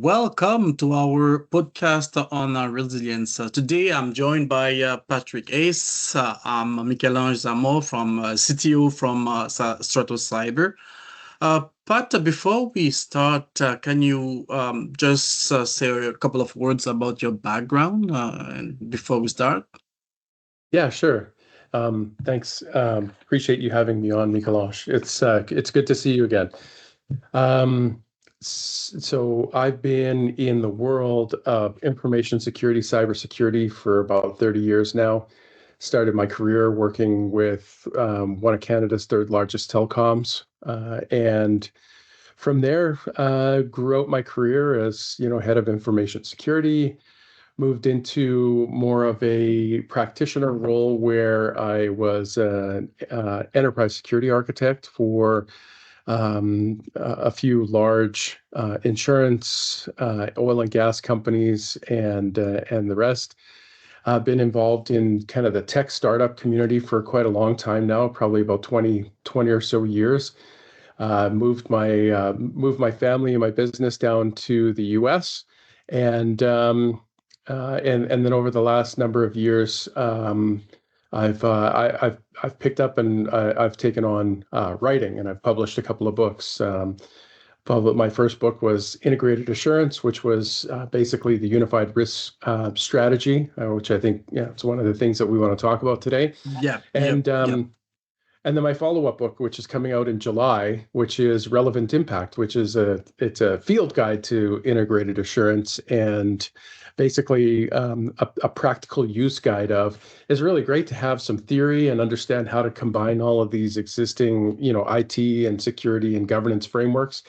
welcome to our podcast on resilience. Today, I'm joined by Patrick Ace. I'm Michel-Ange Zamor from CTO from Stratos Cyber. Pat, before we start, can you just say a couple of words about your background and before we start? Yeah, sure. Thanks. Appreciate you having me on, Michel-Ange. It's good to see you again. So I've been in the world of information security, cybersecurity for about 30 years now. Started my career working with one of Canada's third largest telecoms, and from there grew out my career as head of information security. Moved into more of a practitioner role where I was an enterprise security architect for a few large insurance, oil and gas companies, and the rest. I've been involved in kind of the tech startup community for quite a long time now, probably about 20 or so years. Moved my family and my business down to the US, and and then over the last number of years, I've picked up and I've taken on writing, and I've published a couple of books. My first book was Integrated Assurance, which was basically the unified risk strategy, which I think it's one of the things that we want to talk about today. Yeah, And and then my follow-up book, which is coming out in July, which is Relevant Impact, which is it's a field guide to integrated assurance, and basically a practical use guide of. It's really great to have some theory and understand how to combine all of these existing, IT and security and governance frameworks.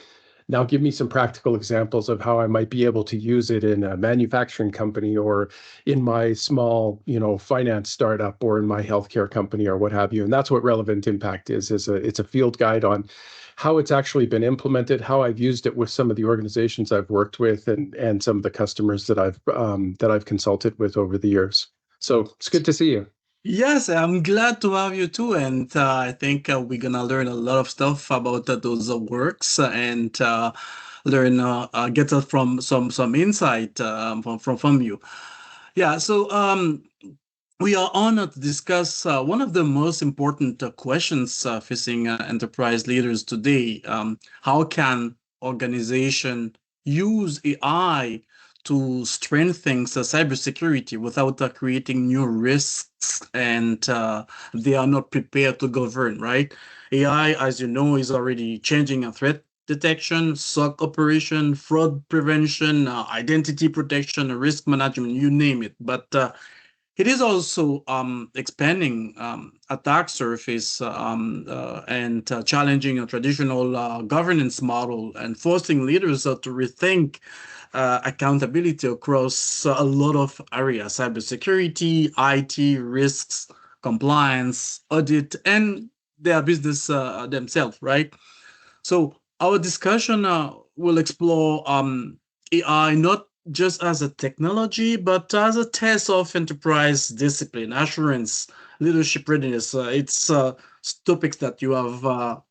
Now give me some practical examples of how I might be able to use it in a manufacturing company, or in my small, finance startup, or in my healthcare company, or what have you. And that's what Relevant Impact is. It's a field guide on how it's actually been implemented, how I've used it with some of the organizations I've worked with, and some of the customers that I've consulted with over the years. So it's good to see you. Yes, I'm glad to have you too, and I think we're gonna learn a lot of stuff about those works and learn get from some insight from you. Yeah, so we are honored to discuss one of the most important questions facing enterprise leaders today. How can organization use AI to strengthen cybersecurity without creating new risks and they are not prepared to govern, right? AI, as you know, is already changing a threat detection, SOC operation, fraud prevention, identity protection, risk management, you name it. But it is also expanding attack surface and challenging a traditional governance model and forcing leaders to rethink accountability across a lot of areas: cybersecurity, IT, risks, compliance, audit, and their business themselves, right? So our discussion will explore AI not just as a technology, but as a test of enterprise discipline, assurance, leadership readiness. It's topics that you have,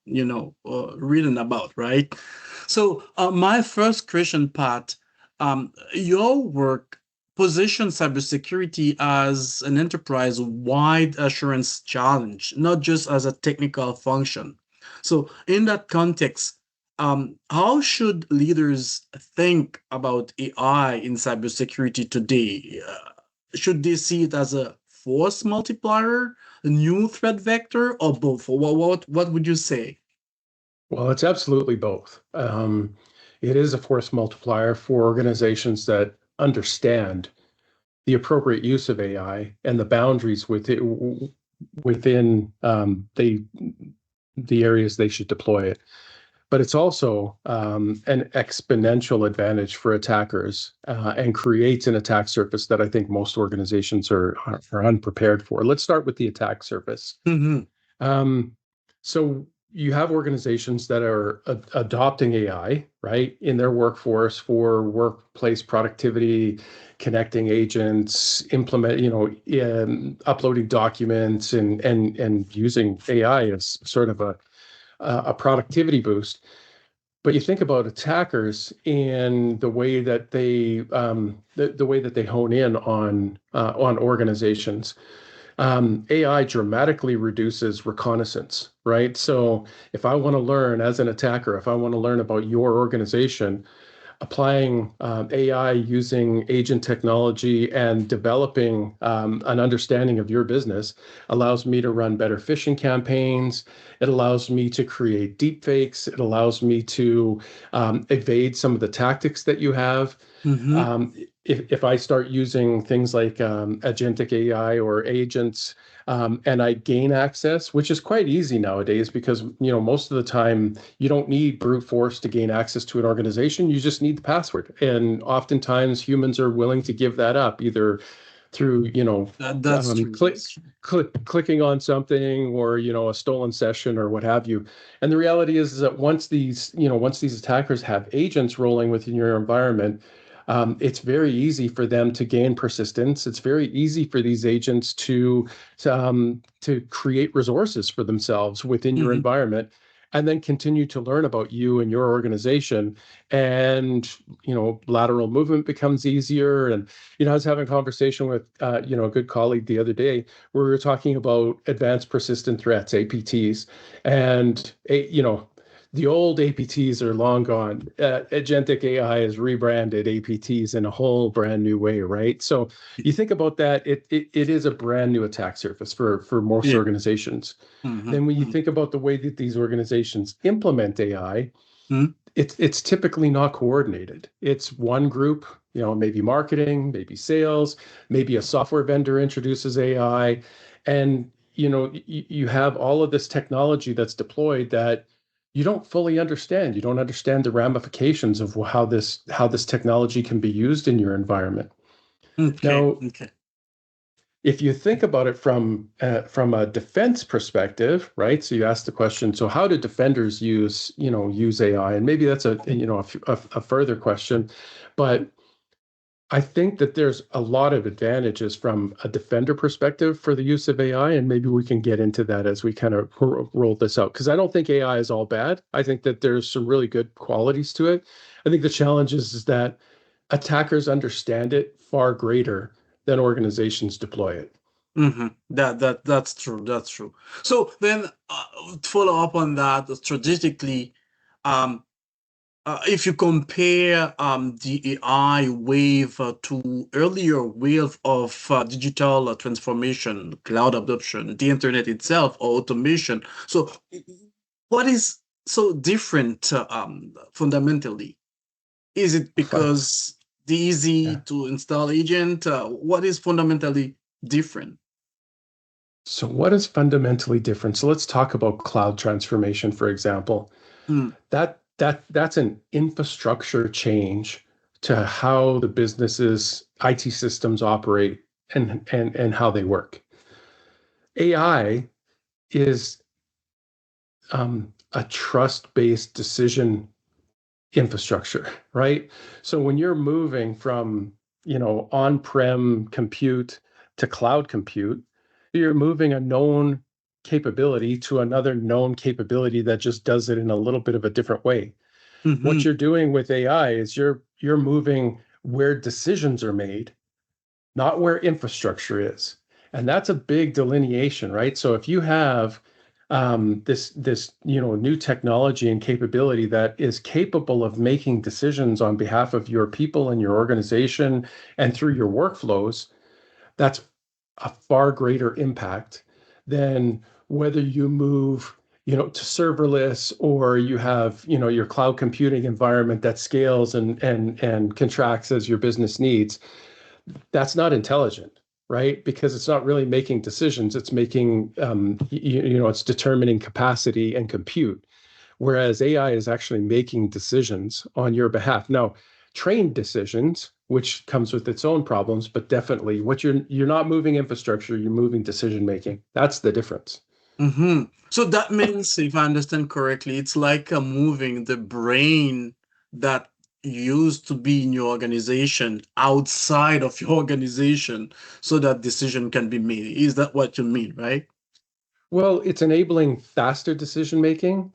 written about, right? So my first question, Pat, your work positions cybersecurity as an enterprise-wide assurance challenge, not just as a technical function. So in that context, how should leaders think about AI in cybersecurity today? Should they see it as a force multiplier, a new threat vector, or both? What would you say? Well, it's absolutely both. It is a force multiplier for organizations that understand the appropriate use of AI and the boundaries within the areas they should deploy it. But it's also an exponential advantage for attackers, and creates an attack surface that I think most organizations are unprepared for. Let's start with the attack surface. Mhm. Um, so you have organizations that are adopting AI, right, in their workforce for workplace productivity, connecting agents, uploading documents, and using AI as sort of a productivity boost. But you think about attackers and the way that the way that they hone in on organizations. AI dramatically reduces reconnaissance, right? So if I want to learn as an attacker, if I want to learn about your organization, applying AI using agent technology and developing an understanding of your business allows me to run better phishing campaigns. It allows me to create deepfakes. It allows me to evade some of the tactics that you have. Mm-hmm. Um, if I start using things like agentic AI or agents, and I gain access, which is quite easy nowadays because most of the time you don't need brute force to gain access to an organization. You just need the password, and oftentimes humans are willing to give that up either through That's true. That's true. clicking on something or a stolen session or what have you. And the reality is that once these attackers have agents rolling within your environment, it's very easy for them to gain persistence. It's very easy for these agents to create resources for themselves within your Mm-hmm. environment and then continue to learn about you and your organization. And lateral movement becomes easier. And I was having a conversation with a good colleague the other day where we were talking about advanced persistent threats, APTs, and the old APTs are long gone. Agentic AI has rebranded APTs in a whole brand new way, right? So you think about that, it is a brand new attack surface for most Yeah. organizations. Mm-hmm. Then when you Mm-hmm. think about the way that these organizations implement AI, Mm-hmm. it's typically not coordinated. It's one group, maybe marketing, maybe sales, maybe a software vendor introduces AI, and you have all of this technology that's deployed that you don't fully understand. You don't understand the ramifications of how this technology can be used in your environment. Okay. Now, Okay. if you think about it from a defense perspective, right? So you asked the question, so how do defenders use AI? And maybe that's a further question, but I think that there's a lot of advantages from a defender perspective for the use of AI, and maybe we can get into that as we kind of roll this out. Because I don't think AI is all bad. I think that there's some really good qualities to it. I think the challenge is that attackers understand it far greater than organizations deploy it. Mm-hmm. That's true. That's true. So then, to follow up on that strategically, um, if you compare the AI wave to earlier wave of digital transformation, cloud adoption, the internet itself, or automation, so what is so different fundamentally? Is it Fun. because the easy Yeah. to install agent? What is fundamentally different? So what is fundamentally different? So let's talk about cloud transformation, for example. Hmm. That's an infrastructure change to how the business's IT systems operate and how they work. AI is a trust-based decision infrastructure, right? So when you're moving from, on-prem compute to cloud compute, you're moving a known capability to another known capability that just does it in a little bit of a different way. What Mm-hmm. you're doing with AI is you're moving where decisions are made, not where infrastructure is. And that's a big delineation, right? So if you have this new technology and capability that is capable of making decisions on behalf of your people and your organization and through your workflows, that's a far greater impact than whether you move to serverless or you have your cloud computing environment that scales and contracts as your business needs. That's not intelligent, right? Because it's not really making decisions. It's making it's determining capacity and compute, whereas AI is actually making decisions on your behalf. Now, trained decisions, which comes with its own problems, but definitely what you're not moving infrastructure, you're moving decision making. That's the difference. Mm-hmm. So that means, if I understand correctly, it's like moving the brain that used to be in your organization outside of your organization so that decision can be made. Is that what you mean, right? Well, it's enabling faster decision making.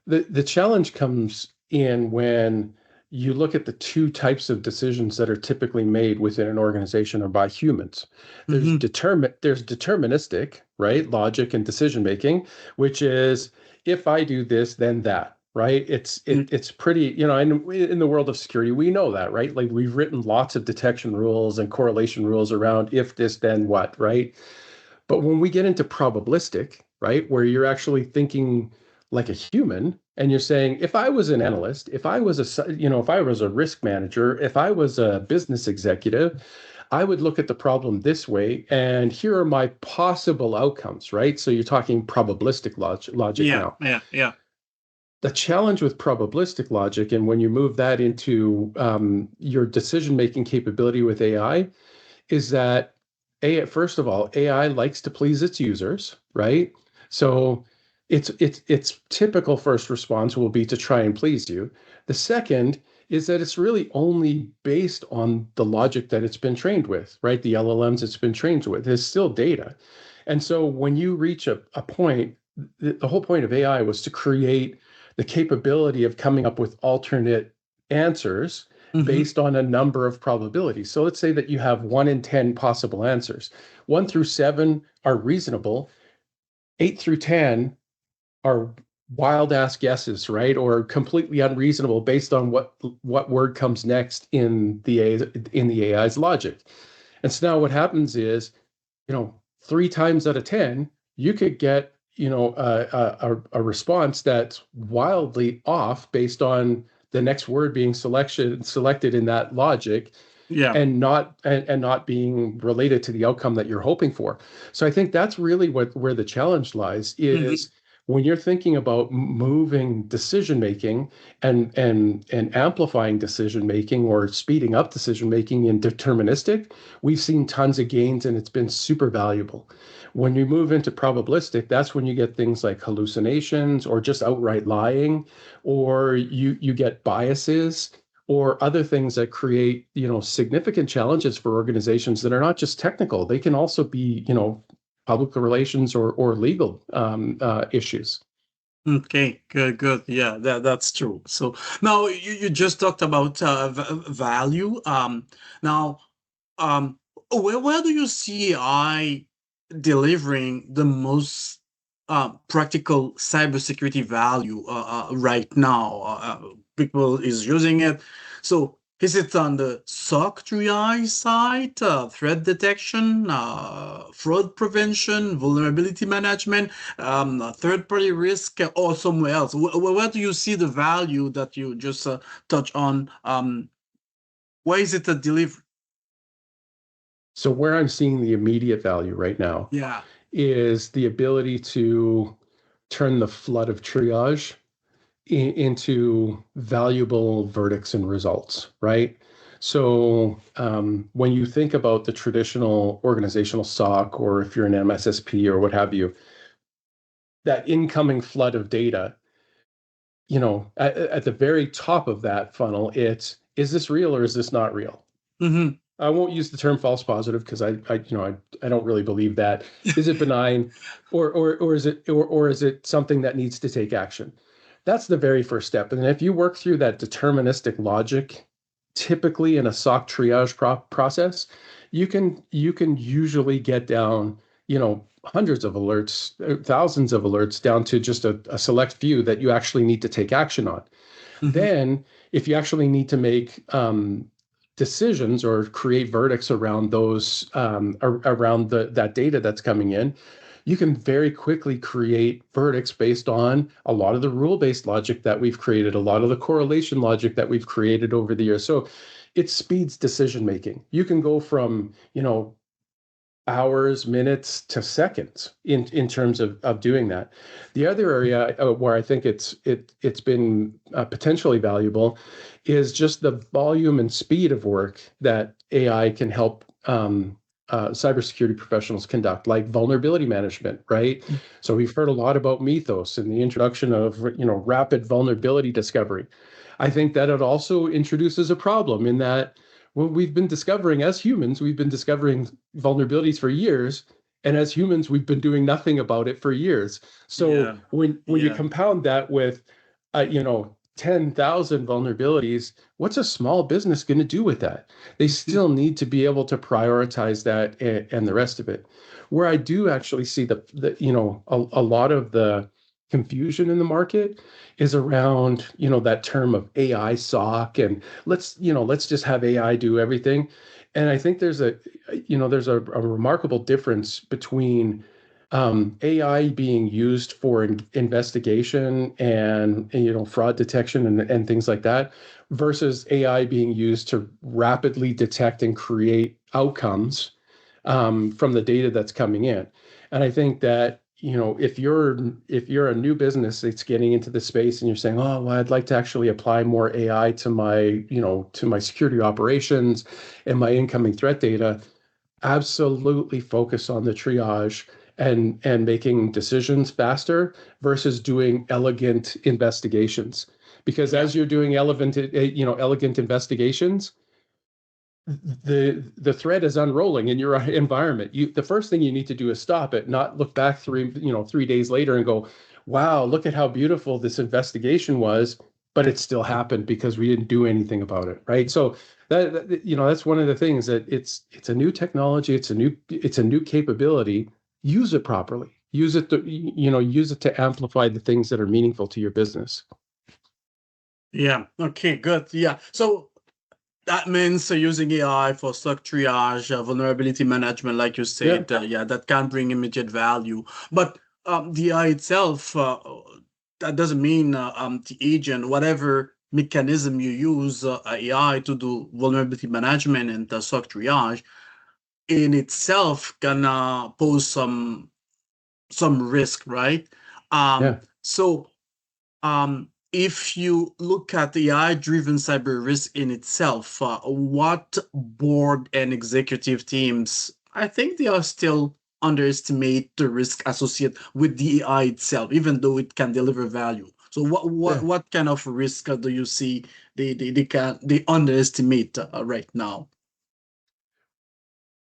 The challenge comes in when you look at the two types of decisions that are typically made within an organization or by humans. Mm-hmm. There's deterministic, right? Logic and decision making, which is if I do this, then that, right? It's pretty, in the world of security, we know that, right? Like we've written lots of detection rules and correlation rules around if this, then what, right? But when we get into probabilistic, right, where you're actually thinking like a human and you're saying, if I was an analyst, if I was if I was a risk manager, if I was a business executive, I would look at the problem this way, and here are my possible outcomes, right? So you're talking probabilistic logic Yeah, now. yeah, yeah. The challenge with probabilistic logic, and when you move that into your decision-making capability with AI, is that first of all, AI likes to please its users, right? So its typical first response will be to try and please you. The second is that it's really only based on the logic that it's been trained with, right? The LLMs it's been trained with. It's still data. And so when you reach a point, the whole point of AI was to create the capability of coming up with alternate answers Mm-hmm. based on a number of probabilities. So let's say that you have 1 in 10 possible answers. 1 through 7 are reasonable, 8 through 10 are wild ass guesses, right? Or completely unreasonable based on what word comes next in the AI's logic. And so now what happens is, 3 times out of 10, you could get, a response that's wildly off based on the next word being selected in that logic Yeah. and not being related to the outcome that you're hoping for. So I think that's really where the challenge lies Mm-hmm. is when you're thinking about moving decision making and amplifying decision making or speeding up decision making in deterministic, we've seen tons of gains and it's been super valuable. When you move into probabilistic, that's when you get things like hallucinations or just outright lying, or you get biases or other things that create, significant challenges for organizations that are not just technical. They can also be, public relations or legal issues. Okay, good, good. Yeah, that's true. So now you just talked about value. Now, um, where do you see AI delivering the most practical cybersecurity value right now? People is using it. So is it on the SOC 3I side, threat detection, fraud prevention, vulnerability management, third-party risk, or somewhere else? Where do you see the value that you just touch on? Where is it a delivery? So where I'm seeing the immediate value right now Yeah. is the ability to turn the flood of triage into valuable verdicts and results, right? So when you think about the traditional organizational SOC, or if you're an MSSP or what have you, that incoming flood of data, at the very top of that funnel, it's is this real or is this not real? Mm-hmm. I won't use the term false positive because I don't really believe that. Is it benign, or is it something that needs to take action? That's the very first step. And if you work through that deterministic logic, typically in a SOC triage process, you can usually get down, hundreds of alerts, thousands of alerts down to just a select few that you actually need to take action on. Mm-hmm. Then, if you actually need to make decisions or create verdicts around those around that data that's coming in, you can very quickly create verdicts based on a lot of the rule-based logic that we've created, a lot of the correlation logic that we've created over the years. So it speeds decision making. You can go from, hours, minutes to seconds in terms of doing that. The other area where I think it's been potentially valuable is just the volume and speed of work that AI can help cybersecurity professionals conduct, like vulnerability management, right? So we've heard a lot about Mythos and the introduction of rapid vulnerability discovery. I think that it also introduces a problem in that well, we've been discovering as humans, we've been discovering vulnerabilities for years, and as humans, we've been doing nothing about it for years. So Yeah. when you Yeah. compound that with, 10,000 vulnerabilities, what's a small business going to do with that? They still need to be able to prioritize that and the rest of it. Where I do actually see a lot of the confusion in the market is around, that term of AI SOC and let's just have AI do everything. And I think there's a remarkable difference between AI being used for investigation and fraud detection and things like that versus AI being used to rapidly detect and create outcomes from the data that's coming in. And I think that if you're a new business that's getting into the space and you're saying, oh, well, I'd like to actually apply more AI to my security operations and my incoming threat data, absolutely focus on the triage and making decisions faster versus doing elegant investigations. Because Yeah. as you're doing elegant investigations, the thread is unrolling in your environment. The first thing you need to do is stop it, not look back 3 days later and go, wow, look at how beautiful this investigation was, but it still happened because we didn't do anything about it, right? So that's one of the things that it's a new technology, it's a new capability. Use it properly. Use it to amplify the things that are meaningful to your business. Yeah. Okay, good. Yeah. So that means using AI for stock triage, vulnerability management, like you Yeah, said, yeah, that can bring immediate value. But the AI itself, that doesn't mean the agent, whatever mechanism you use AI to do vulnerability management and the stock triage in itself gonna pose some risk, right? yeah. So if you look at the AI-driven cyber risk in itself, what board and executive teams, I think they are still underestimate the risk associated with the AI itself, even though it can deliver value. So what what Yeah. what kind of risk do you see they underestimate right now?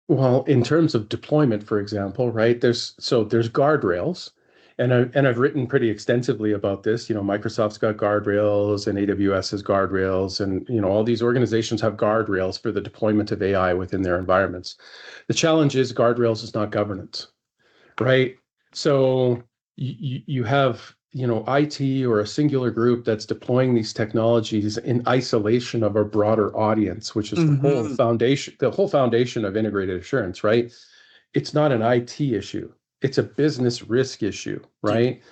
Well, in terms of deployment, for example, right? There's guardrails, and I've written pretty extensively about this. Microsoft's got guardrails, and AWS has guardrails, and all these organizations have guardrails for the deployment of AI within their environments. The challenge is guardrails is not governance, right? So you have IT or a singular group that's deploying these technologies in isolation of a broader audience, which is the whole Mm-hmm. foundation of integrated assurance, right? It's not an IT issue. It's a business risk issue, Yeah. right?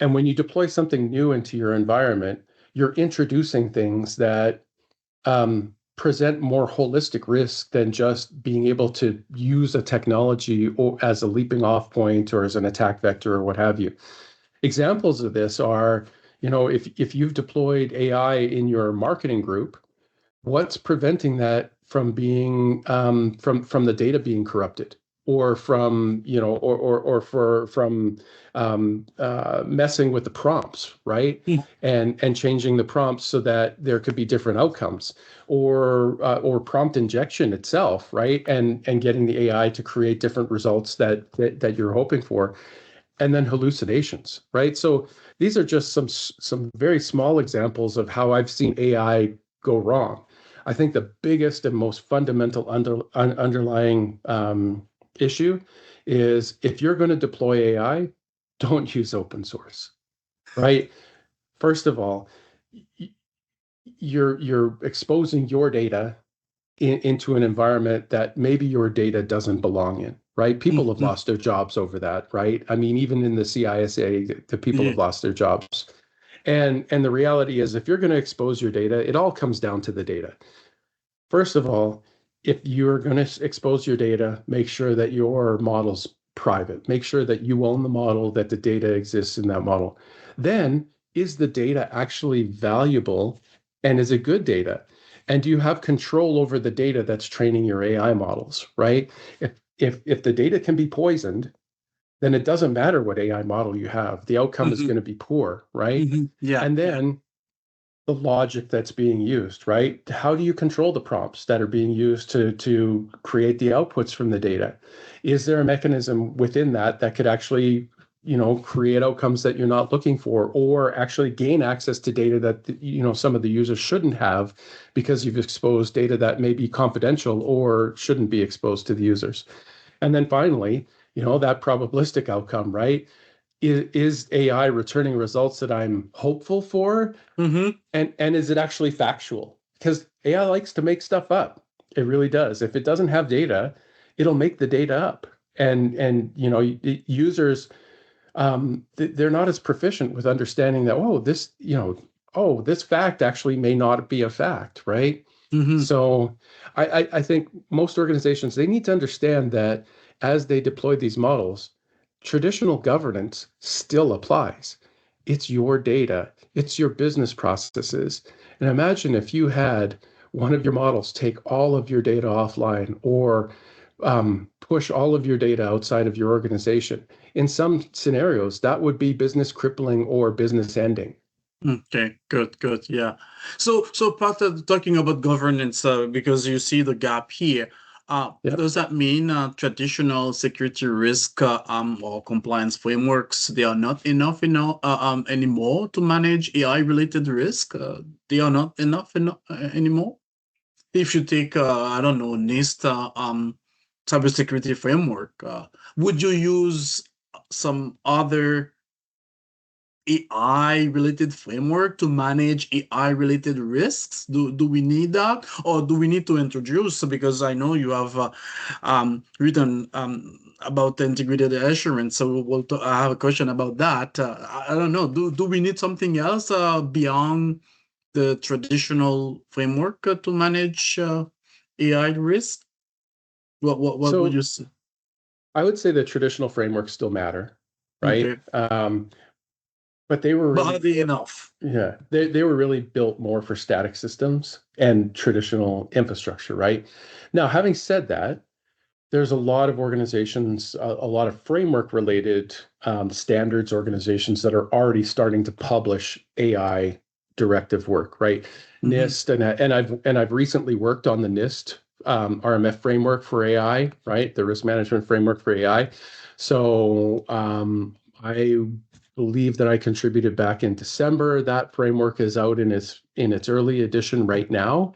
And when you deploy something new into your environment, you're introducing things that present more holistic risk than just being able to use a technology or as a leaping off point or as an attack vector or what have you. Examples of this are, if you've deployed AI in your marketing group, what's preventing that from being from the data being corrupted or from or for from messing with the prompts, right? And changing the prompts so that there could be different outcomes or prompt injection itself, right? And getting the AI to create different results that you're hoping for, and then hallucinations, right? So these are just some very small examples of how I've seen AI go wrong. I think the biggest and most fundamental underlying issue is if you're going to deploy AI, don't use open source, right? First of all, you're exposing your data into an environment that maybe your data doesn't belong in, right? People have Mhm. lost their jobs over that, right? I mean, even in the CISA, the people Yeah. have lost their jobs. And the reality is, if you're going to expose your data, it all comes down to the data. First of all, if you're going to expose your data, make sure that your model's private. Make sure that you own the model, that the data exists in that model. Then, is the data actually valuable and is it good data? And do you have control over the data that's training your AI models, right? If the data can be poisoned, then it doesn't matter what AI model you have. The outcome is Mhm. going to be poor, right? Mhm. Yeah. And Yeah. then the logic that's being used, right? How do you control the prompts that are being used to create the outputs from the data? Is there a mechanism within that that could actually create outcomes that you're not looking for, or actually gain access to data that some of the users shouldn't have because you've exposed data that may be confidential or shouldn't be exposed to the users. And then finally, that probabilistic outcome, right? Is AI returning results that I'm hopeful for? Mm-hmm. And is it actually factual? Because AI likes to make stuff up. It really does. If it doesn't have data, it'll make the data up. And users, they're not as proficient with understanding that, this fact actually may not be a fact, right? Mm-hmm. So I think most organizations, they need to understand that as they deploy these models, traditional governance still applies. It's your data, it's your business processes. And imagine if you had one of your models take all of your data offline, or push all of your data outside of your organization. In some scenarios, that would be business crippling or business ending. Okay, good, good. Yeah. So Pat, talking about governance, because you see the gap here, Yeah. does that mean traditional security risk or compliance frameworks, they are not enough, anymore to manage AI related risk? They are not enough anymore? If you take, I don't know, NIST cybersecurity framework, would you use some other AI related framework to manage AI related risks? Do we need that, or do we need to introduce? Because I know you have written about the integrated assurance, so I have a question about that. I don't know. Do we need something else beyond the traditional framework to manage AI risk? What would So you say? I would say the traditional frameworks still matter, right? Okay, But they were but are really, they enough? yeah, they were really built more for static systems and traditional infrastructure, right? Now, having said that, there's a lot of organizations, a lot of framework related standards organizations that are already starting to publish AI directive work, right? Mm-hmm. NIST, and I've recently worked on the NIST RMF framework for AI, right? The risk management framework for AI. So I believe that I contributed back in December. That framework is out in its early edition right now,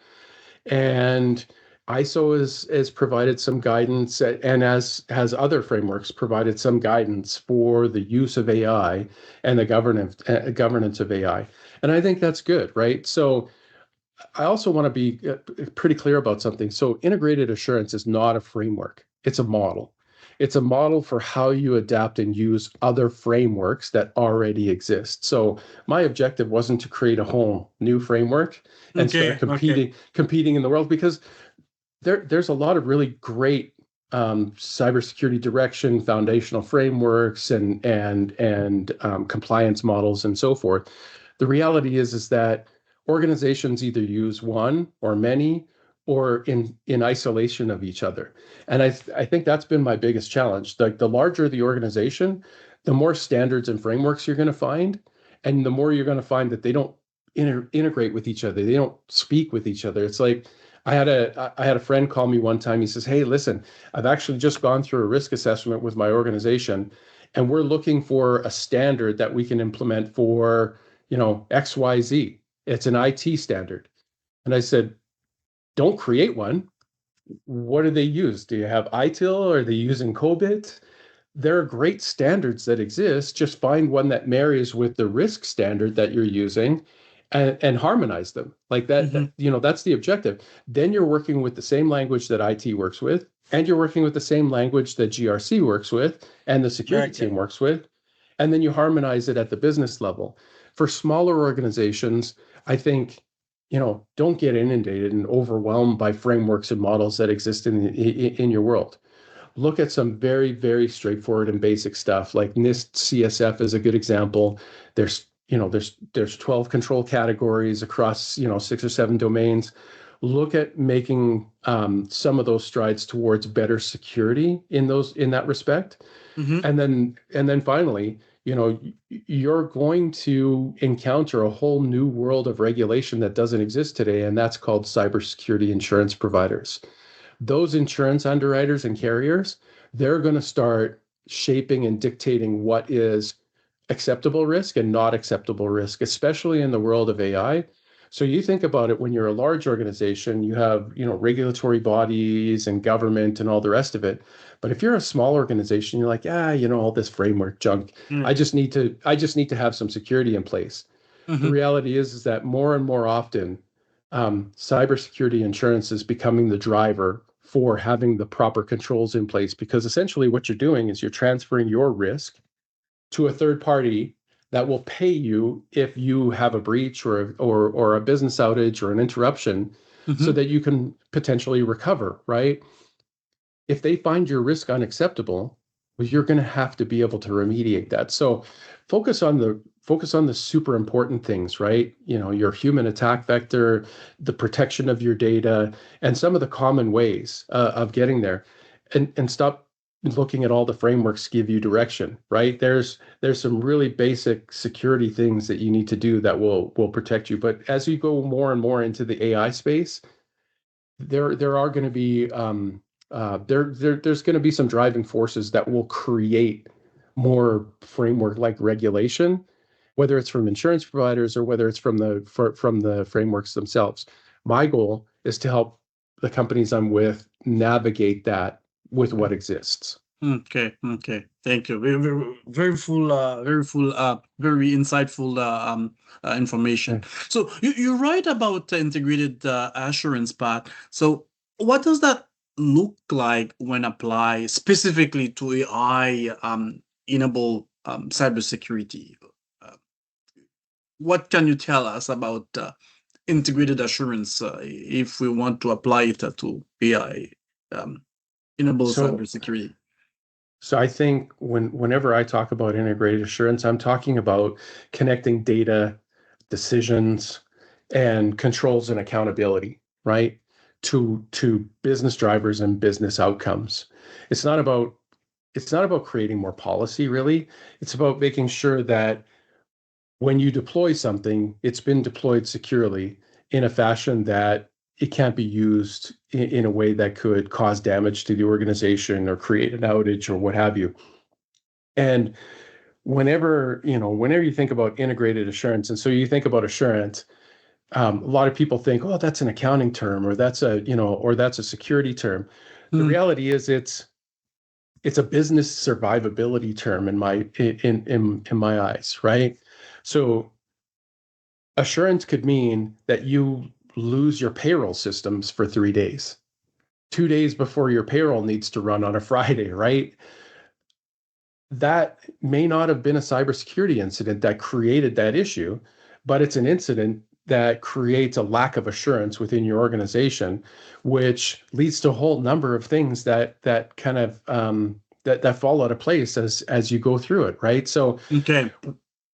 and ISO has provided some guidance, and as has other frameworks provided some guidance for the use of AI and the governance of AI. And I think that's good, right? So I also want to be pretty clear about something. So integrated assurance is not a framework, it's a model. It's a model for how you adapt and use other frameworks that already exist. So my objective wasn't to create a whole new framework and start Okay, okay. competing in the world, because there's a lot of really great cybersecurity direction, foundational frameworks, and compliance models and so forth. The reality is that organizations either use one or many, or in isolation of each other. And I think that's been my biggest challenge. The larger the organization, the more standards and frameworks you're going to find, and the more you're going to find that they don't integrate with each other. They don't speak with each other. It's like I had a friend call me one time. He says, "Hey, listen, I've actually just gone through a risk assessment with my organization, and we're looking for a standard that we can implement for, XYZ. It's an IT standard." And I said, "Don't create one. What do they use? Do you have ITIL? Are they using COBIT? There are great standards that exist. Just find one that marries with the risk standard that you're using, and harmonize them like that. Mm-hmm. That's the objective. Then you're working with the same language that IT works with, and you're working with the same language that GRC works with and the security team Okay. works with. And then you harmonize it at the business level. For smaller organizations, I think, don't get inundated and overwhelmed by frameworks and models that exist in your world. Look at some very, very straightforward and basic stuff like NIST CSF is a good example. There's 12 control categories across, 6 or 7 domains. Look at making some of those strides towards better security in that respect. Mm-hmm. And then finally, you're going to encounter a whole new world of regulation that doesn't exist today, and that's called cybersecurity insurance providers. Those insurance underwriters and carriers, they're going to start shaping and dictating what is acceptable risk and not acceptable risk, especially in the world of AI. So you think about it, when you're a large organization, you have, regulatory bodies and government and all the rest of it. But if you're a small organization, you're like, all this framework junk. Mm, I just need to have some security in place. The mhm, reality is that more and more often, cybersecurity insurance is becoming the driver for having the proper controls in place, because essentially what you're doing is you're transferring your risk to a third party that will pay you if you have a breach or a business outage or an interruption, so mhm. that you can potentially recover, right? If they find your risk unacceptable, well, you're going to have to be able to remediate that. So focus on the super important things, right? Your human attack vector, the protection of your data, and some of the common ways of getting there, and stop looking at all the frameworks give you direction, right? There's some really basic security things that you need to do that will protect you. But as you go more and more into the AI space, there are going to be there's going to be some driving forces that will create more framework like regulation, whether it's from insurance providers or whether it's from the frameworks themselves. My goal is to help the companies I'm with navigate that with what exists. Okay, okay. Thank you. Very full, very insightful information. Okay. So you're right about the integrated assurance part. So what does that look like when applied specifically to AI enable cybersecurity? Uh, what can you tell us about integrated assurance if we want to apply it to AI um, enable So cybersecurity? So I think whenever I talk about integrated assurance, I'm talking about connecting data, decisions, and controls and accountability, right? To business drivers and business outcomes. It's not about it's not about creating more policy, really. It's about making sure that when you deploy something, it's been deployed securely in a fashion that it can't be used in a way that could cause damage to the organization or create an outage or what have you. And whenever you think about integrated assurance, and so you think about assurance, a lot of people think, oh, that's an accounting term, or that's a security term. The Mm, reality is it's a business survivability term in my eyes, right? So assurance could mean that you lose your payroll systems for 3 days, 2 days before your payroll needs to run on a Friday, right? That may not have been a cybersecurity incident that created that issue, but it's an incident that creates a lack of assurance within your organization, which leads to a whole number of things that kind of that fall out of place as you go through it, right? So okay.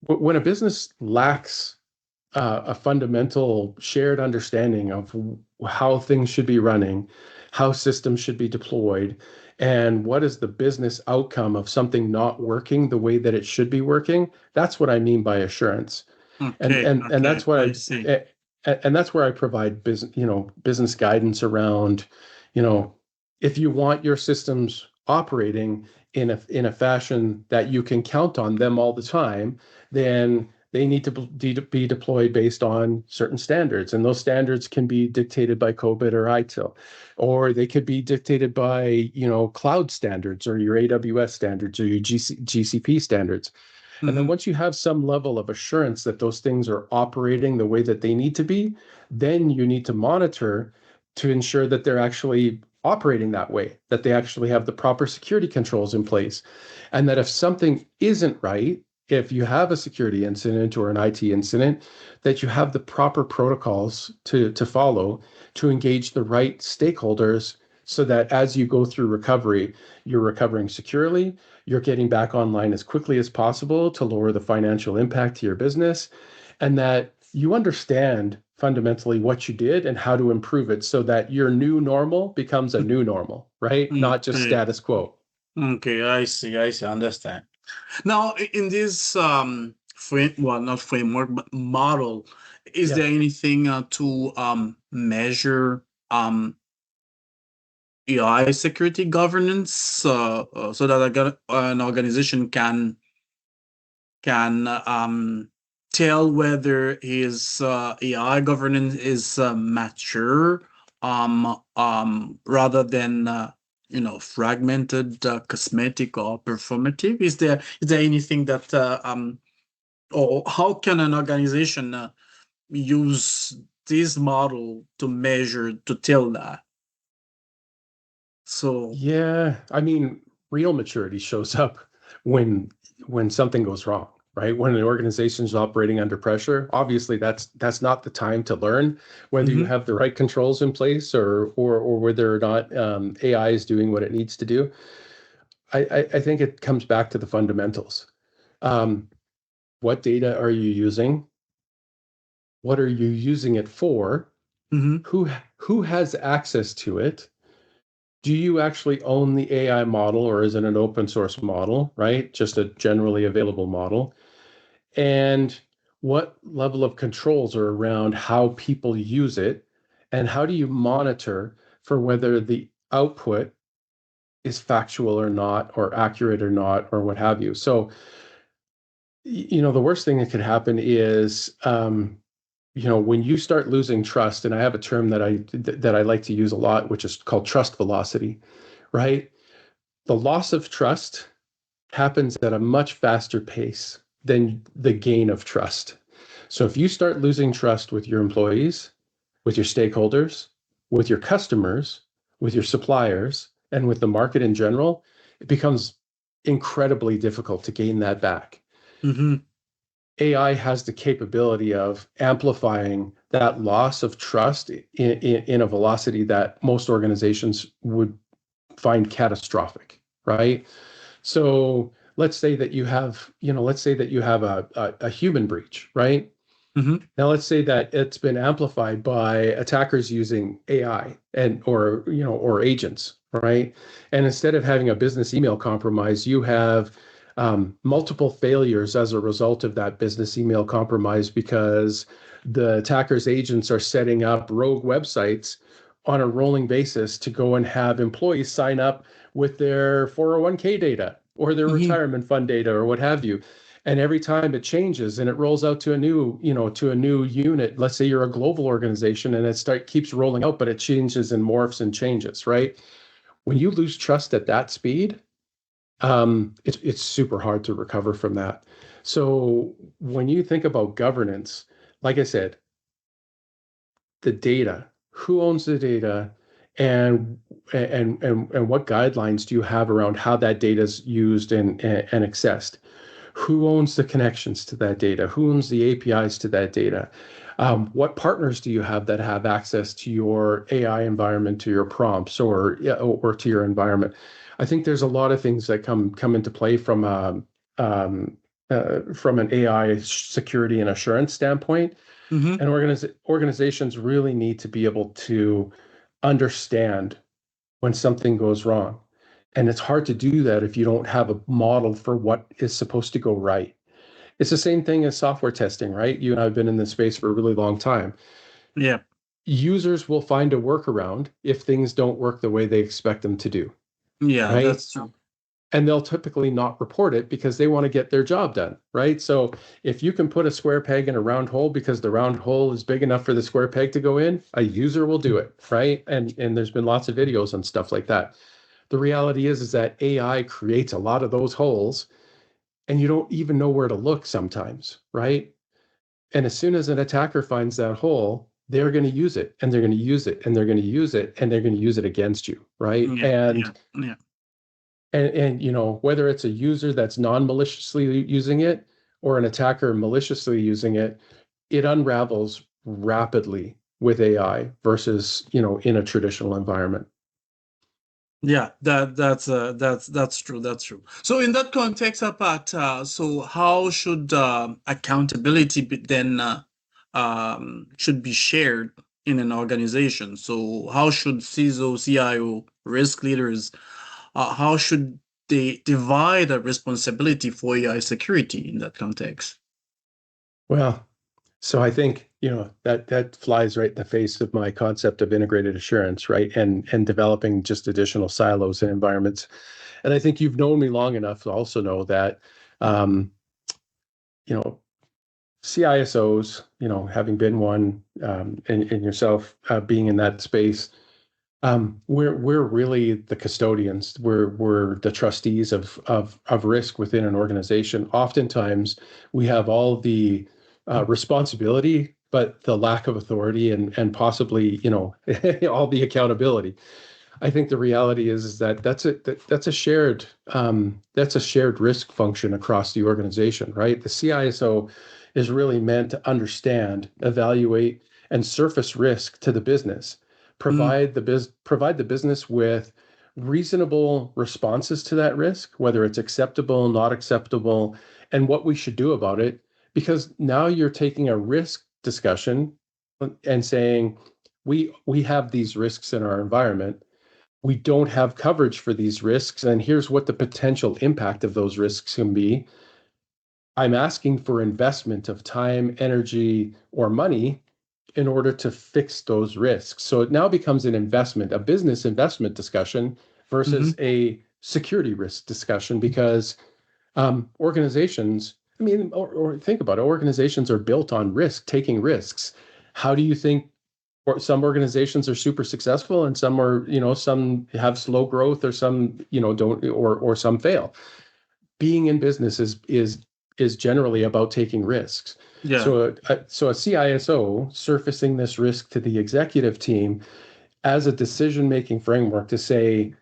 when a business lacks a fundamental shared understanding of how things should be running, how systems should be deployed, and what is the business outcome of something not working the way that it should be working. That's what I mean by assurance, and Okay, and and okay, that's what I see. and that's where I provide business guidance around, you know, if you want your systems operating in a fashion that you can count on them all the time, then they need to be deployed based on certain standards, and those standards can be dictated by COBIT or ITIL, or they could be dictated by cloud standards or your AWS standards or your GCP standards. And then Mhm. once you have some level of assurance that those things are operating the way that they need to be, then you need to monitor to ensure that they're actually operating that way, that they actually have the proper security controls in place. And that if something isn't right, if you have a security incident or an IT incident, that you have the proper protocols to follow to engage the right stakeholders, so that as you go through recovery, you're recovering securely, you're getting back online as quickly as possible to lower the financial impact to your business, and that you understand fundamentally what you did and how to improve it, so that your new normal becomes a new normal, right? Not just Okay, status quo. okay, I see, understand. Now, in this well, not framework, but model, is Yeah. there anything to measure AI security governance, so that an organization can tell whether his AI governance is mature, rather than fragmented, cosmetic, or performative. Is there anything that or how can an organization use this model to measure to tell that? So. Yeah, I mean, real maturity shows up when when something goes wrong, right? When an organization is operating under pressure, obviously that's not the time to learn whether you Mhm, have the right controls in place or whether or not AI is doing what it needs to do. I think it comes back to the fundamentals. Um, what data are you using? What are you using it for? mhm, Who who has access to it? Do you actually own the AI model or is it an open source model, right? Just a generally available model. And what level of controls are around how people use it? And how do you monitor for whether the output is factual or not, or accurate or not, or what have you? So, the worst thing that could happen is, when you start losing trust, and I have a term that I like to use a lot, which is called trust velocity, right? The loss of trust happens at a much faster pace than the gain of trust. So if you start losing trust with your employees, with your stakeholders, with your customers, with your suppliers, and with the market in general, it becomes incredibly difficult to gain that back. mhm, AI has the capability of amplifying that loss of trust in a velocity that most organizations would find catastrophic, right? So let's say that you have a human breach, right? mhm, Now let's say that it's been amplified by attackers using AI or agents, right? And instead of having a business email compromise, you have multiple failures as a result of that business email compromise because the attackers' agents are setting up rogue websites on a rolling basis to go and have employees sign up with their 401k data or their mhm, retirement fund data or what have you. And every time it changes and it rolls out to a new unit, let's say you're a global organization and keeps rolling out, but it changes and morphs and changes, right? When you lose trust at that speed, it's super hard to recover from that. So when you think about governance, like I said, the data, who owns the data, and and what guidelines do you have around how that data is used and accessed? Who owns the connections to that data? Who owns the APIs to that data? What partners do you have that have access to your AI environment, to your prompts, or yeah, or to your environment? I think there's a lot of things that come into play um, from an AI security and assurance standpoint. mhm. And organizations really need to be able to understand when something goes wrong. And it's hard to do that if you don't have a model for what is supposed to go right. It's the same thing as software testing, right? You and I have been in this space for a really long time. Yeah, Users will find a workaround if things don't work the way they expect them to do, yeah, right? that's true. And they'll typically not report it because they want to get their job done, right? So if you can put a square peg in a round hole because the round hole is big enough for the square peg to go in, a user will do it, right? And there's been lots of videos and stuff like that. The reality is that AI creates a lot of those holes and you don't even know where to look sometimes, right? And as soon as an attacker finds that hole, they're going to use it and they're going to use it and they're going to use it and they're going to use it against you, right? Yeah, yeah, And yeah, whether it's a user that's non-maliciously using it or an attacker maliciously using it, it unravels rapidly with AI versus, in a traditional environment. yeah. That's true. That's true. So in that context, Pat, so how should accountability then should be shared in an organization? So how should CISO, CIO, risk leaders, how should they divide the responsibility for AI security in that context? Well, so I think that flies right in the face of my concept of integrated assurance, right? And developing just additional silos and environments. And I think you've known me long enough to also know that, um, you know, CISOs, having been one, and yourself being in that space, we're really the custodians. We're the trustees of risk within an organization. Oftentimes, we have all the responsibility, but the lack of authority and possibly, all the accountability. I think the reality is that that's a shared risk function across the organization, right? The CISO is really meant to understand, evaluate, and surface risk to the business, Mm, provide the business with reasonable responses to that risk, whether it's acceptable, not acceptable, and what we should do about it. Because now you're taking a risk discussion and saying, we have these risks in our environment, we don't have coverage for these risks, and here's what the potential impact of those risks can be. I'm asking for investment of time, energy, or money in order to fix those risks. So it now becomes an investment, a business investment discussion mm-hmm, versus a security risk discussion, because organizations, I mean, or think about it, organizations are built on risk, taking risks. How do you think, or some organizations are super successful and some are, some have slow growth, or some, don't, or some fail. Being in business is generally about taking risks. yeah. So a CISO surfacing this risk to the executive team as a decision-making framework to say,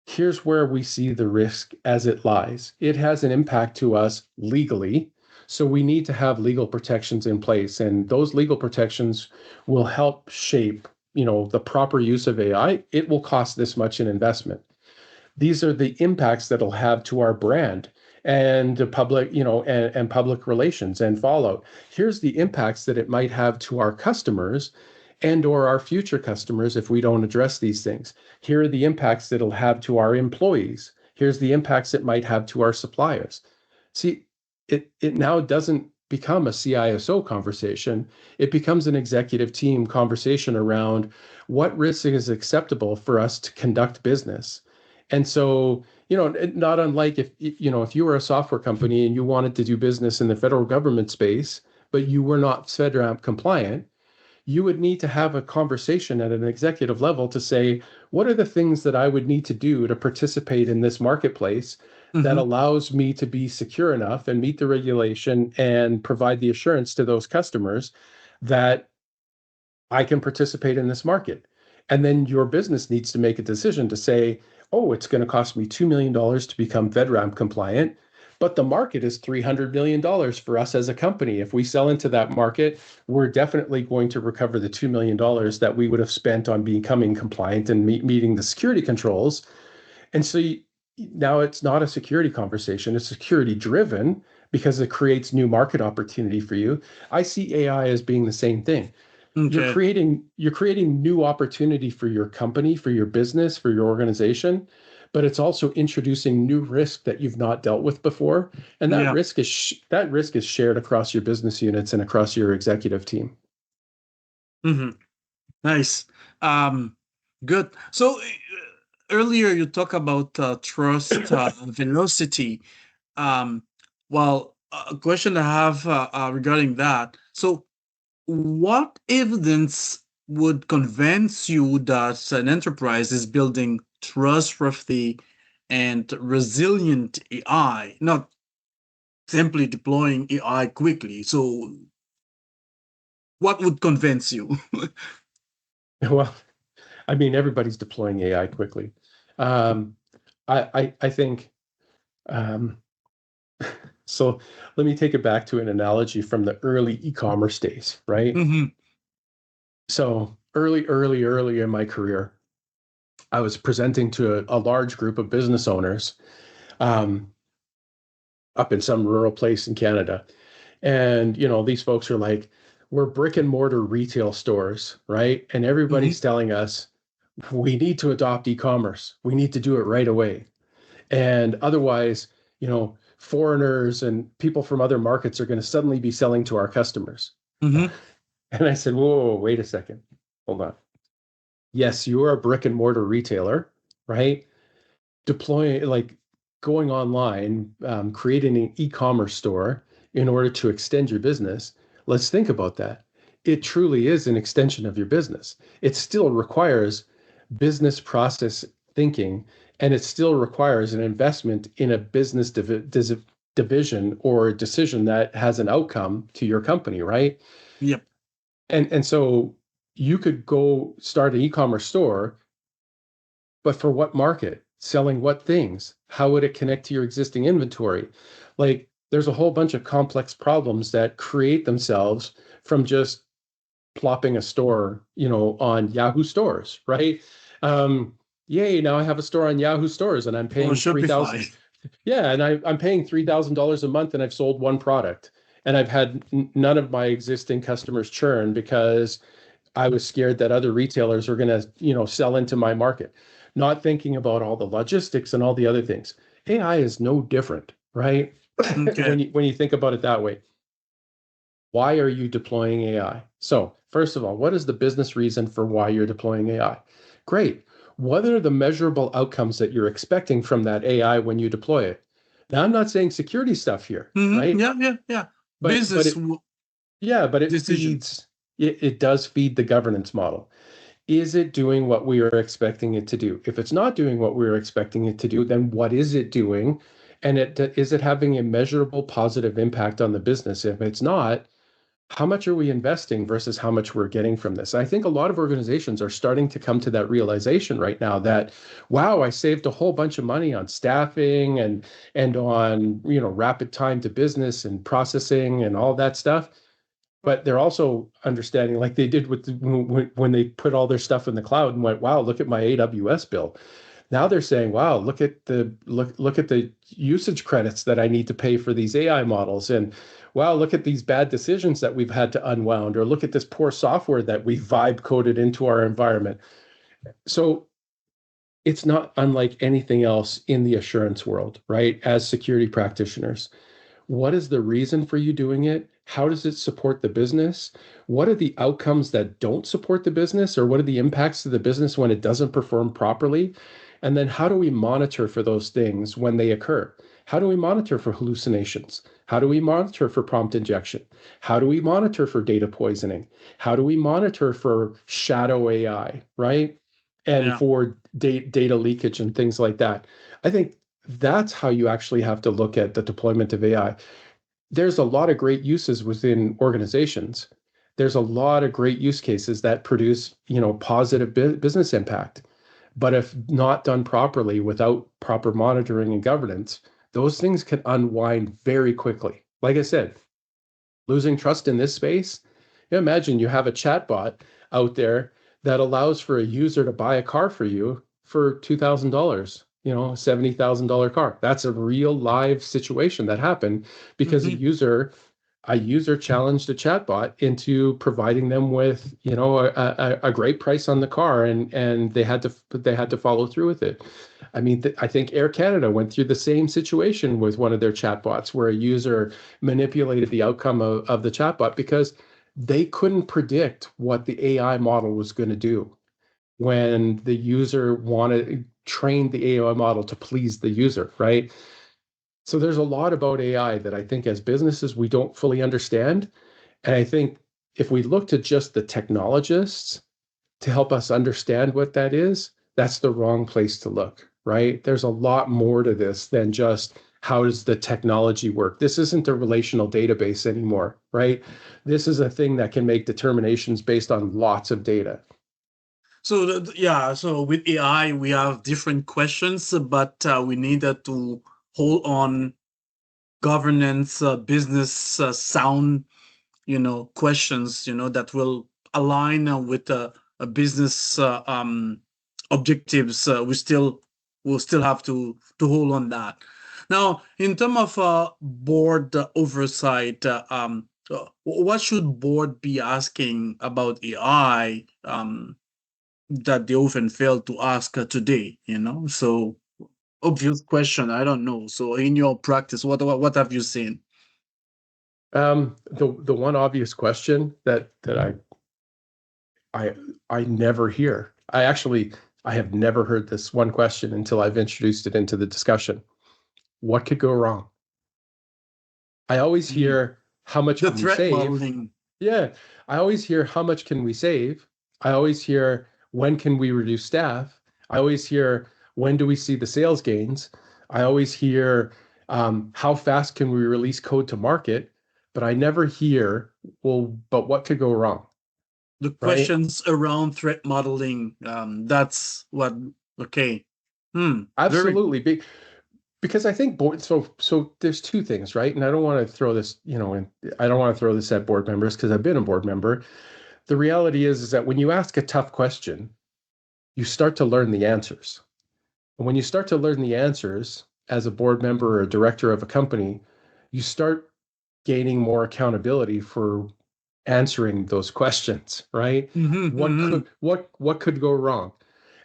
here's where we see the risk as it lies. It has an impact to us legally. So we need to have legal protections in place. And those legal protections will help shape, the proper use of AI. It will cost this much in investment. These are the impacts that it'll have to our brand and the public, and public relations and fallout. Here's the impacts that it might have to our customers and or our future customers if we don't address these things. Here are the impacts that it'll have to our employees. Here's the impacts it might have to our suppliers. See, it now doesn't become a CISO conversation. It becomes an executive team conversation around what risk is acceptable for us to conduct business. And so, not unlike if you were a software company and you wanted to do business in the federal government space, but you were not FedRAMP compliant, you would need to have a conversation at an executive level to say, what are the things that I would need to do to participate in this marketplace that Mm-hmm, allows me to be secure enough and meet the regulation and provide the assurance to those customers that I can participate in this market. And then your business needs to make a decision to say, oh, it's going to cost me $2 million to become FedRAMP compliant, but the market is $300 million for us as a company. If we sell into that market, we're definitely going to recover the $2 million that we would have spent on becoming compliant and meeting the security controls. And so now it's not a security conversation, it's security driven because it creates new market opportunity for you. I see AI as being the same thing. okay. You're creating new opportunity for your company, for your business, for your organization, but it's also introducing new risk that you've not dealt with before, and Yeah. that risk is shared across your business units and across your executive team. Mm-hmm. Nice. Um, Good. So earlier you talk about trust velocity. Um, well, a question I have regarding that. So, what evidence would convince you that an enterprise is building trustworthy and resilient AI, not simply deploying AI quickly? So, what would convince you? Well, I mean, everybody's deploying AI quickly. Um, I think, um, so. Let me take it back to an analogy from the early e-commerce days, right? Hmm. So early in my career, I was presenting to a large group of business owners, um, up in some rural place in Canada. And, these folks are like, we're brick and mortar retail stores, right? And Hmm. everybody's telling us we need to adopt e-commerce. We need to do it right away. And otherwise, foreigners and people from other markets are going to suddenly be selling to our customers. Hmm. And I said, whoa, whoa, whoa, wait a second. Hold on. Yes, you are a brick and mortar retailer, right? Deploying, like going online, creating an e-commerce store in order to extend your business. Let's think about that. It truly is an extension of your business. It still requires business process thinking, and it still requires an investment in a business division or decision that has an outcome to your company, right? Yep. And so you could go start an e-commerce store, but for what market? Selling what things? How would it connect to your existing inventory? Like, there's a whole bunch of complex problems that create themselves from just plopping a store, on Yahoo Stores, right? Yay, now I have a store on Yahoo Stores and I'm Or paying 3,000. Shopify. Yeah, and I'm paying $3,000 a month and I've sold one product. And I've had none of my existing customers churn because I was scared that other retailers were going to, sell into my market, not thinking about all the logistics and all the other things. AI is no different, right? Okay. when you think about it that way. Why are you deploying AI? So, first of all, what is the business reason for why you're deploying AI? Great. What are the measurable outcomes that you're expecting from that AI when you deploy it? Now, I'm not saying security stuff here, right? Yeah, yeah, yeah. But Business it, yeah, but decision. it does feed the governance model. Is it doing what we are expecting it to do? If it's not doing what we're expecting it to do, then what is it doing? And is it having a measurable positive impact on the business? If it's not, how much are we investing versus how much we're getting from this? I think a lot of organizations are starting to come to that realization right now that, wow, I saved a whole bunch of money on staffing and on, rapid time to business and processing and all that stuff. But they're also understanding, like they did with when they put all their stuff in the cloud and went, wow, look at my AWS bill. Now they're saying, wow, look at the usage credits that I need to pay for these AI models. And wow, look at these bad decisions that we've had to unwound, or look at this poor software that we vibe coded into our environment. So it's not unlike anything else in the assurance world, right? As security practitioners, what is the reason for you doing it? How does it support the business? What are the outcomes that don't support the business, or what are the impacts to the business when it doesn't perform properly? And then how do we monitor for those things when they occur? How do we monitor for hallucinations? How do we monitor for prompt injection? How do we monitor for data poisoning? How do we monitor for shadow AI, right? And Yeah. for data leakage and things like that. I think that's how you actually have to look at the deployment of AI. There's a lot of great uses within organizations. There's a lot of great use cases that produce, positive business impact. But if not done properly without proper monitoring and governance, those things can unwind very quickly. Like I said, losing trust in this space. Imagine you have a chatbot out there that allows for a user to buy a car for you for $2,000, $70,000 car. That's a real live situation that happened because Hmm. a user challenged a chatbot into providing them with, a great price on the car, and they had to follow through with it. I mean, I think Air Canada went through the same situation with one of their chatbots where a user manipulated the outcome of the chatbot because they couldn't predict what the AI model was going to do when the user wanted trained the AI model to please the user, right? So there's a lot about AI that I think as businesses we don't fully understand. And I think if we look to just the technologists to help us understand what that is, that's the wrong place to look, right? There's a lot more to this than just how does the technology work. This isn't a relational database anymore, right? This is a thing that can make determinations based on lots of data. So yeah, so with AI, we have different questions, but we needed to hold on governance, business, sound, questions, that will align with a business objectives. We'll still have to hold on that. Now, in terms of board oversight, what should board be asking about AI that they often fail to ask today? So obvious question. I don't know. So in your practice, what have you seen? The one obvious question that I I never hear. I have never heard this one question until I've introduced it into the discussion. What could go wrong? I always Mm. hear, how much The can we threat save? modeling. Yeah, I always hear, how much can we save? I always hear, when can we reduce staff? I always hear, when do we see the sales gains? I always hear, how fast can we release code to market? But I never hear, well, but what could go wrong, The right? questions around threat modeling. That's what. Okay. Very good. Absolutely. Because I think so there's two things, right? And I don't want to throw this, I don't want to throw this at board members because I've been a board member. The reality is that when you ask a tough question, you start to learn the answers. And when you start to learn the answers as a board member or a director of a company, you start gaining more accountability for answering those questions, right? Mm-hmm, mm-hmm. What could go wrong?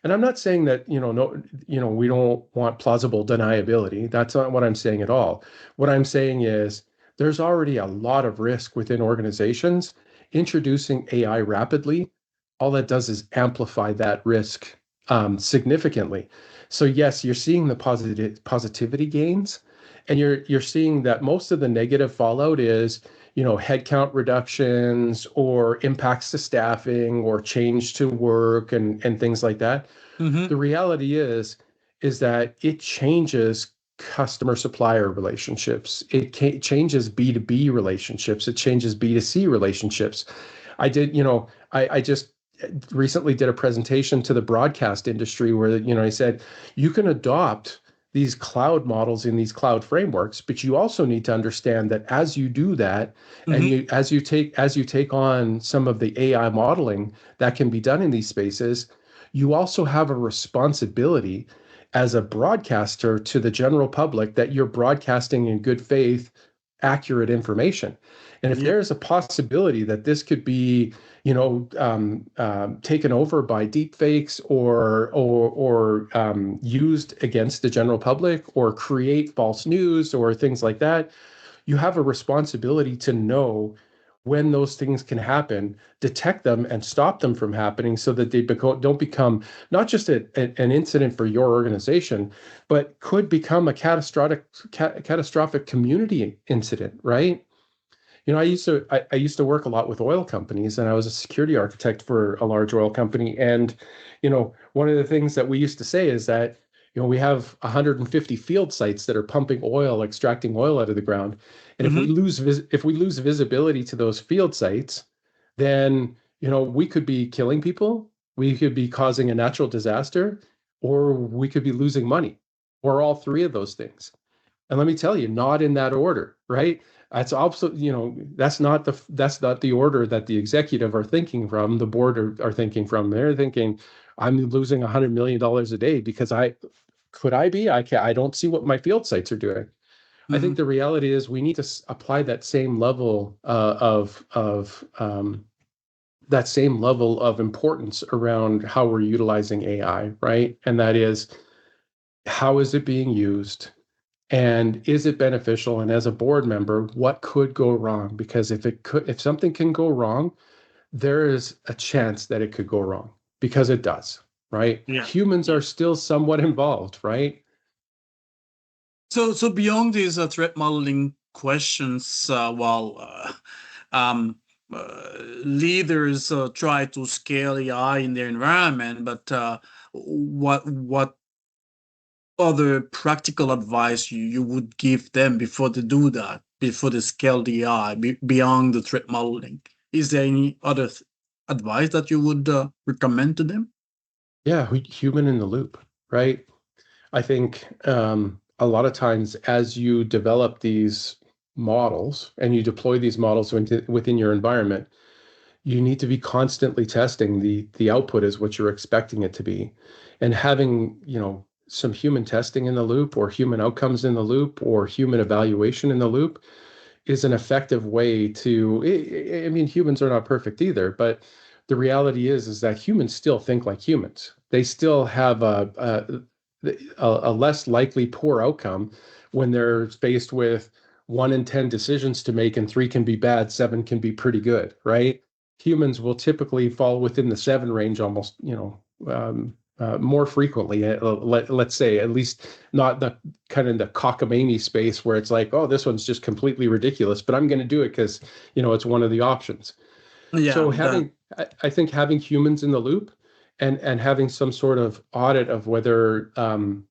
And I'm not saying that, no, we don't want plausible deniability. That's not what I'm saying at all. What I'm saying is there's already a lot of risk within organizations. Introducing AI rapidly, all that does is amplify that risk significantly. So yes, you're seeing the positivity gains, and you're seeing that most of the negative fallout is, headcount reductions or impacts to staffing or change to work and things like that. Mm-hmm. The reality is that it changes customer supplier relationships. It changes B2B relationships. It changes B2C relationships. I did, I just recently did a presentation to the broadcast industry where, I said, you can adopt these cloud models in these cloud frameworks, but you also need to understand that as you do that, and Mm-hmm. as you take on some of the AI modeling that can be done in these spaces, you also have a responsibility as a broadcaster to the general public that you're broadcasting in good faith, accurate information. And if Yeah. there's a possibility that this could be, taken over by deepfakes or used against the general public or create false news or things like that, you have a responsibility to know when those things can happen, detect them, and stop them from happening so that they don't become not just an incident for your organization, but could become a catastrophic community incident, right? I used to work a lot with oil companies, and I was a security architect for a large oil company. And one of the things that we used to say is that we have 150 field sites that are pumping oil, extracting oil out of the ground, and Mm-hmm. if we lose visibility to those field sites, then we could be killing people, we could be causing a natural disaster, or we could be losing money, or all three of those things. And let me tell you, not in that order, right? That's also, that's not the order that the executive are thinking from, the board are thinking from. They're thinking, I'm losing $100 million a day because I be? I don't see what my field sites are doing. I Mm-hmm. think the reality is we need to apply that same level of importance around how we're utilizing AI, right? And that is, how is it being used? And is it beneficial? And as a board member, what could go wrong? Because if something can go wrong, there is a chance that it could go wrong, because it does, right? Yeah. Humans Yeah. are still somewhat involved, right? So beyond these threat modeling questions, um, leaders try to scale AI in their environment, but what other practical advice you would give them before they do that, before they scale the AI beyond the threat modeling? Is there any other advice that you would recommend to them? Yeah, human in the loop, right? I think a lot of times as you develop these models and you deploy these models within your environment, you need to be constantly testing the output is what you're expecting it to be, and having some human testing in the loop, or human outcomes in the loop, or human evaluation in the loop is an effective way to. I mean, humans are not perfect either, but the reality is that humans still think like humans. They still have a less likely poor outcome when they're faced with 1 in 10 decisions to make, and 3 can be bad, 7 can be pretty good, right? Humans will typically fall within the 7 range almost, more frequently. Let's say, at least not the kind of the cockamamie space where it's like, oh, this one's just completely ridiculous, but I'm going to do it because, it's one of the options. Yeah, So that. I think having humans in the loop and having some sort of audit of whether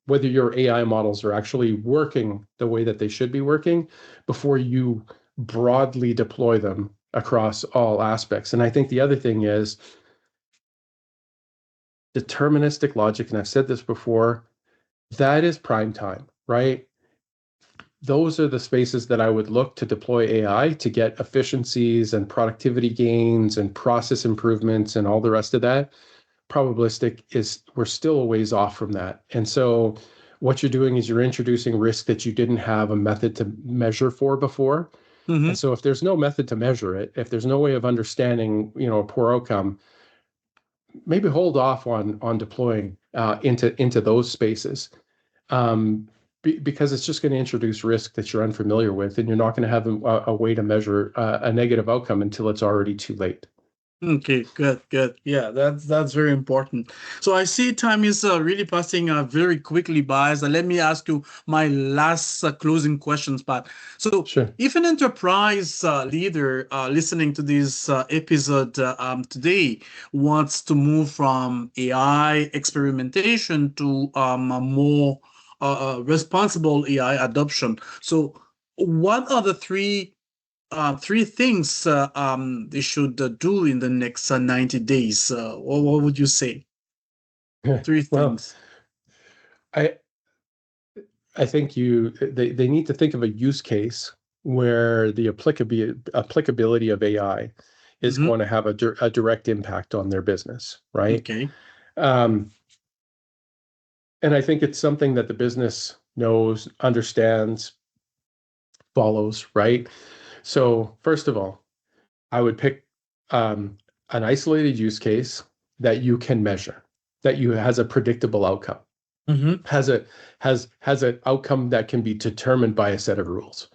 your AI models are actually working the way that they should be working before you broadly deploy them across all aspects. And I think the other thing is deterministic logic, and I've said this before, that is prime time, right? Those are the spaces that I would look to deploy AI to get efficiencies and productivity gains and process improvements and all the rest of that. Probabilistic is, we're still a ways off from that. And so what you're doing is you're introducing risk that you didn't have a method to measure for before. And Mm-hmm. so if there's no method to measure it, if there's no way of understanding, a poor outcome, maybe hold off on deploying into those spaces, because it's just going to introduce risk that you're unfamiliar with, and you're not going to have a way to measure a negative outcome until it's already too late. Okay, good, good. Yeah, that's very important. So I see time is really passing very quickly by. So let me ask you my last closing questions. But so, Sure. if an enterprise leader listening to this episode today wants to move from AI experimentation to a more responsible AI adoption, so what are the three things they should do in the next 90 days? What would you say? Three Well, things. I I think they need to think of a use case where the applicability of AI is Mm-hmm. going to have a direct impact on their business, right? Okay. Um, and I think it's something that the business knows, understands, follows, right? So first of all, I would pick an isolated use case that you can measure, that you has a predictable outcome, Mm-hmm. has an outcome that can be determined by a set of rules.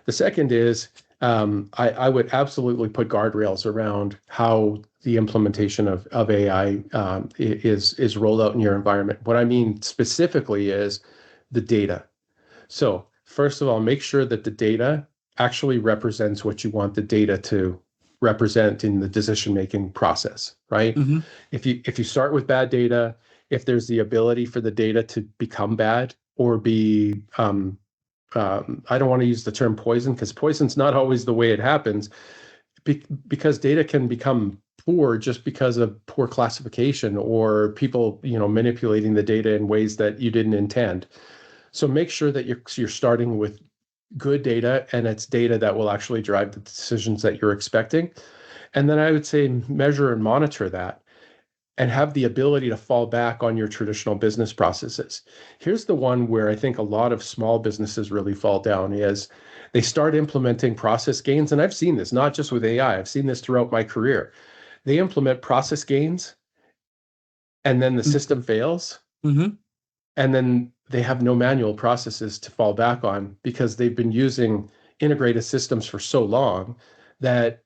The second is, I would absolutely put guardrails around how the implementation of AI is rolled out in your environment. What I mean specifically is the data. So first of all, make sure that the data actually represents what you want the data to represent in the decision-making process, right? Mm-hmm. If you start with bad data, if there's the ability for the data to become bad or be, I don't want to use the term poison because poison's not always the way it happens, because data can become poor just because of poor classification or people, manipulating the data in ways that you didn't intend. So make sure that you're starting with good data, and it's data that will actually drive the decisions that you're expecting. And then I would say measure and monitor that and have the ability to fall back on your traditional business processes. Here's the one where I think a lot of small businesses really fall down is they start implementing process gains. And I've seen this not just with AI, I've seen this throughout my career. They implement process gains and then the system fails, Mm-hmm. and then they have no manual processes to fall back on because they've been using integrated systems for so long that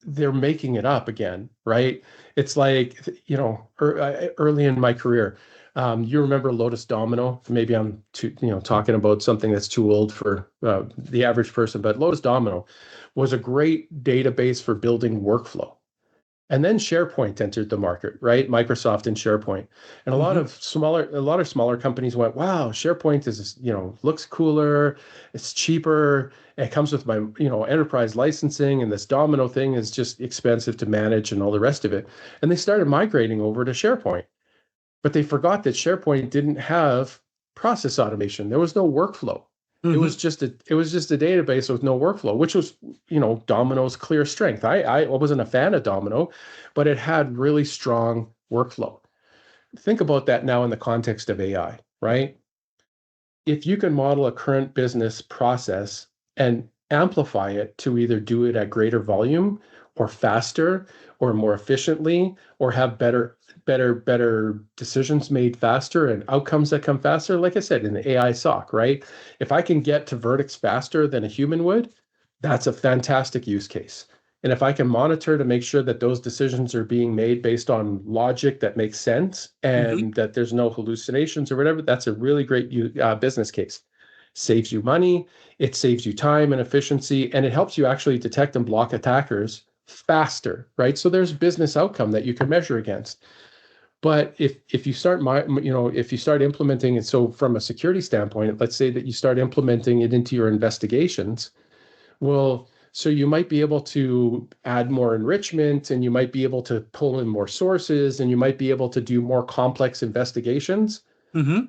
they're making it up again, right? It's like, early in my career, you remember Lotus Domino? Maybe I'm talking about something that's too old for the average person, but Lotus Domino was a great database for building workflow. And then SharePoint entered the market, right? Microsoft and SharePoint. And Mm-hmm. a lot of smaller companies went, wow, SharePoint is, looks cooler, it's cheaper, it comes with my, enterprise licensing, and this Domino thing is just expensive to manage and all the rest of it. And they started migrating over to SharePoint. But they forgot that SharePoint didn't have process automation. There was no workflow. Mm-hmm. It was just a database with no workflow, which was, Domino's clear strength. I wasn't a fan of Domino, but it had really strong workflow. Think about that now in the context of AI, right? If you can model a current business process and amplify it to either do it at greater volume or faster or more efficiently or have better decisions made faster and outcomes that come faster. Like I said, in the AI SOC, right? If I can get to verdicts faster than a human would, that's a fantastic use case. And if I can monitor to make sure that those decisions are being made based on logic that makes sense Mm-hmm. and that there's no hallucinations or whatever, that's a really great business case. Saves you money, it saves you time and efficiency, and it helps you actually detect and block attackers faster, right? So there's business outcome that you can measure against. But if you start if you start implementing it, so from a security standpoint, let's say that you start implementing it into your investigations, well, so you might be able to add more enrichment and you might be able to pull in more sources and you might be able to do more complex investigations. Mm-hmm.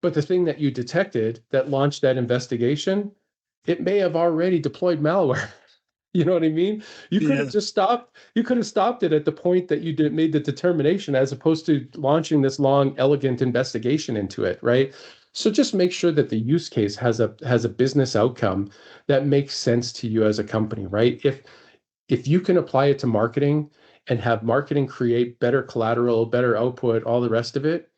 But the thing that you detected that launched that investigation, it may have already deployed malware. You know what I mean? You could have Yeah. just stopped. You could have stopped it at the point that you made the determination, as opposed to launching this long, elegant investigation into it, right? So just make sure that the use case has a business outcome that makes sense to you as a company, right? If you can apply it to marketing and have marketing create better collateral, better output, all the rest of it,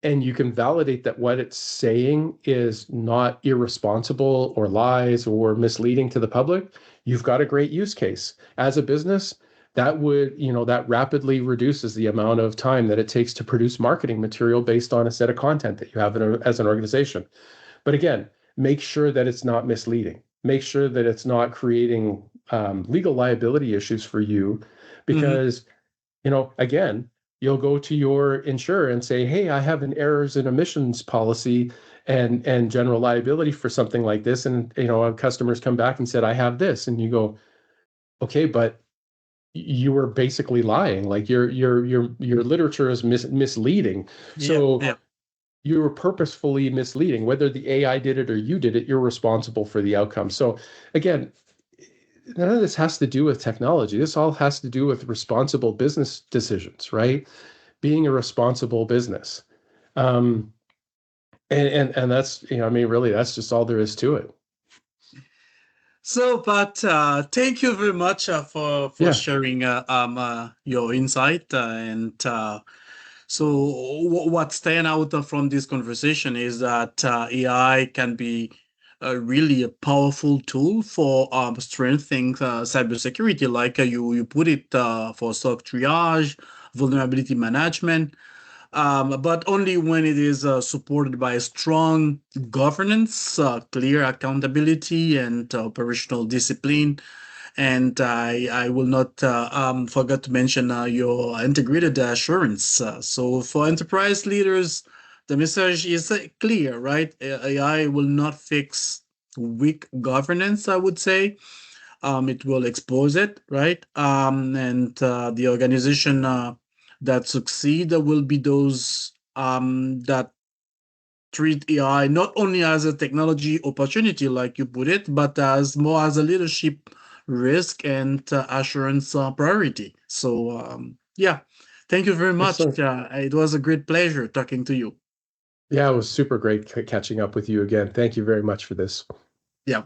and you can validate that what it's saying is not irresponsible or lies or misleading to the public, you've got a great use case. As a business, that would, that rapidly reduces the amount of time that it takes to produce marketing material based on a set of content that you have as an organization. But again, make sure that it's not misleading. Make sure that it's not creating legal liability issues for you, Mm-hmm. because again, you'll go to your insurer and say, "Hey, I have an errors and omissions policy and general liability for something like this." And customers come back and said, "I have this," and you go, "Okay, but you were basically lying. Like your literature is misleading. Yeah. So Yeah. you were purposefully misleading. Whether the AI did it or you did it, you're responsible for the outcome." So again, none of this has to do with technology. This all has to do with responsible business decisions, right? Being a responsible business. Um, and that's, I mean, really, that's just all there is to it. So, but thank you very much for Yeah. sharing your insight and so what stand out from this conversation is that AI can be really a powerful tool for strengthening cybersecurity, like you put it for SOC triage, vulnerability management, but only when it is supported by strong governance, clear accountability, and operational discipline. And I will not forget to mention your integrated assurance. So for enterprise leaders, the message is clear, right? AI will not fix weak governance, I would say. It will expose it, right? And the organization that succeed will be those that treat AI not only as a technology opportunity, like you put it, but as more as a leadership risk and assurance priority. So, yeah, thank you very much. Excellent. It was a great pleasure talking to you. Yeah, it was super great catching up with you again. Thank you very much for this. Yeah.